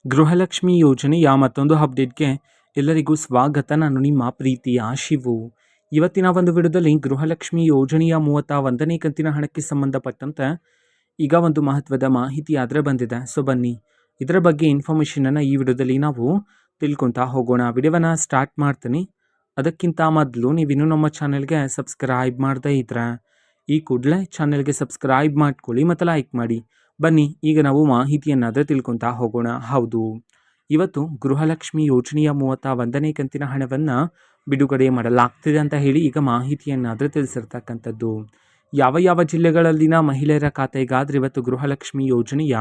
ಗೃಹಲಕ್ಷ್ಮಿ ಯೋಜನೆಯ ಮತ್ತೊಂದು ಅಪ್ಡೇಟ್ಗೆ ಎಲ್ಲರಿಗೂ ಸ್ವಾಗತ. ನಾನು ನಿಮ್ಮ ಪ್ರೀತಿಯ ಶಿವು. ಇವತ್ತಿನ ಒಂದು ವಿಡಿಯೋದಲ್ಲಿ ಗೃಹಲಕ್ಷ್ಮಿ ಯೋಜನೆಯ 31ನೇ ಕಂತಿನ ಹಣಕ್ಕೆ ಸಂಬಂಧಪಟ್ಟಂತೆ ಈಗ ಒಂದು ಮಹತ್ವದ ಮಾಹಿತಿ ಆದರೆ ಬಂದಿದೆ. ಸೊ ಬನ್ನಿ ಇದರ ಬಗ್ಗೆ ಇನ್ಫಾರ್ಮೇಷನನ್ನು ಈ ವಿಡಿಯೋದಲ್ಲಿ ನಾವು ತಿಳ್ಕೊತಾ ಹೋಗೋಣ. ವಿಡಿಯೋವನ್ನು ಸ್ಟಾರ್ಟ್ ಮಾಡ್ತೀನಿ. ಅದಕ್ಕಿಂತ ಮೊದಲು ನೀವಿನ್ನೂ ನಮ್ಮ ಚಾನೆಲ್ಗೆ ಸಬ್ಸ್ಕ್ರೈಬ್ ಮಾಡದೇ ಇದ್ರೆ ಈ ಕೂಡಲೇ ಚಾನೆಲ್ಗೆ ಸಬ್ಸ್ಕ್ರೈಬ್ ಮಾಡ್ಕೊಳ್ಳಿ ಮತ್ತು ಲೈಕ್ ಮಾಡಿ. ಬನ್ನಿ ಈಗ ನಾವು ಮಾಹಿತಿಯನ್ನಾದರೆ ತಿಳ್ಕೊತಾ ಹೋಗೋಣ. ಹೌದು, ಇವತ್ತು ಗೃಹಲಕ್ಷ್ಮಿ ಯೋಜನೆಯ 31ನೇ ಕಂತಿನ ಹಣವನ್ನು ಬಿಡುಗಡೆ ಮಾಡಲಾಗ್ತಿದೆ ಅಂತ ಹೇಳಿ ಈಗ ಮಾಹಿತಿಯನ್ನಾದರೆ ತಿಳಿಸಿರ್ತಕ್ಕಂಥದ್ದು. ಯಾವ ಜಿಲ್ಲೆಗಳಲ್ಲಿನ ಮಹಿಳೆಯರ ಖಾತೆಗಾದರೆ ಇವತ್ತು ಗೃಹಲಕ್ಷ್ಮಿ ಯೋಜನೆಯ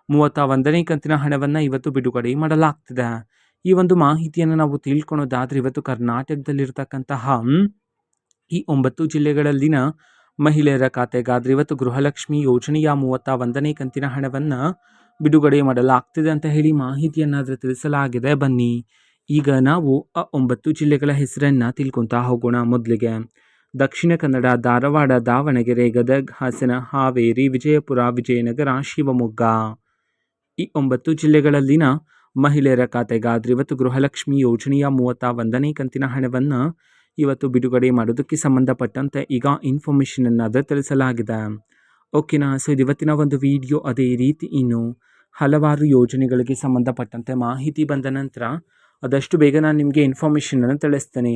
31ನೇ ಕಂತಿನ ಹಣವನ್ನು ಇವತ್ತು ಬಿಡುಗಡೆ ಮಾಡಲಾಗ್ತಿದೆ. ಈ ಒಂದು ಮಾಹಿತಿಯನ್ನು ನಾವು ತಿಳ್ಕೊಳೋದಾದರೆ ಇವತ್ತು ಕರ್ನಾಟಕದಲ್ಲಿರ್ತಕ್ಕಂತಹ ಈ 9 ಜಿಲ್ಲೆಗಳಲ್ಲಿನ ಮಹಿಳೆಯರ ಖಾತೆಗಾದರೆ ಇವತ್ತು ಗೃಹಲಕ್ಷ್ಮಿ ಯೋಜನೆಯ 31ನೇ ಕಂತಿನ ಹಣವನ್ನು ಬಿಡುಗಡೆ ಮಾಡಲಾಗ್ತಿದೆ ಅಂತ ಹೇಳಿ ಮಾಹಿತಿಯನ್ನಾದರೆ ತಿಳಿಸಲಾಗಿದೆ. ಬನ್ನಿ ಈಗ ನಾವು ಆ 9 ಜಿಲ್ಲೆಗಳ ಹೆಸರನ್ನು ತಿಳ್ಕೊತಾ ಹೋಗೋಣ. ಮೊದಲಿಗೆ ದಕ್ಷಿಣ ಕನ್ನಡ, ಧಾರವಾಡ, ದಾವಣಗೆರೆ, ಗದಗ, ಹಾಸನ, ಹಾವೇರಿ, ವಿಜಯಪುರ, ವಿಜಯನಗರ, ಶಿವಮೊಗ್ಗ. ಈ 9 ಜಿಲ್ಲೆಗಳಲ್ಲಿನ ಮಹಿಳೆಯರ ಖಾತೆಗಾದರೆ ಇವತ್ತು ಗೃಹಲಕ್ಷ್ಮಿ ಯೋಜನೆಯ 31ನೇ ಕಂತಿನ ಹಣವನ್ನು ಇವತ್ತು ಬಿಡುಗಡೆ ಮಾಡೋದಕ್ಕೆ ಸಂಬಂಧಪಟ್ಟಂತೆ ಈಗ ಇನ್ಫಾರ್ಮೇಷನನ್ನಾದರೆ ತಿಳಿಸಲಾಗಿದೆ. ಓಕೆನಾ. ಸೊ ಇದು ಇವತ್ತಿನ ಒಂದು ವಿಡಿಯೋ. ಅದೇ ರೀತಿ ಇನ್ನು ಹಲವಾರು ಯೋಜನೆಗಳಿಗೆ ಸಂಬಂಧಪಟ್ಟಂತೆ ಮಾಹಿತಿ ಬಂದ ನಂತರ ಆದಷ್ಟು ಬೇಗ ನಾನು ನಿಮಗೆ ಇನ್ಫಾರ್ಮೇಷನನ್ನು ತಿಳಿಸ್ತೇನೆ.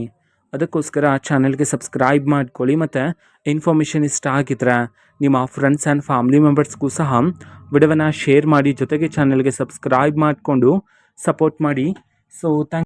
ಅದಕ್ಕೋಸ್ಕರ ಚಾನಲ್ಗೆ ಸಬ್ಸ್ಕ್ರೈಬ್ ಮಾಡ್ಕೊಳ್ಳಿ ಮತ್ತು ಇನ್ಫಾರ್ಮೇಷನ್ ಇಷ್ಟ ಆಗಿದ್ರೆ ನಿಮ್ಮ ಫ್ರೆಂಡ್ಸ್ ಆ್ಯಂಡ್ ಫ್ಯಾಮಿಲಿ ಮೆಂಬರ್ಸ್ಗೂ ಸಹ ವಿಡಿಯೋವನ್ನು ಶೇರ್ ಮಾಡಿ, ಜೊತೆಗೆ ಚಾನಲ್ಗೆ ಸಬ್ಸ್ಕ್ರೈಬ್ ಮಾಡಿಕೊಂಡು ಸಪೋರ್ಟ್ ಮಾಡಿ. ಸೊ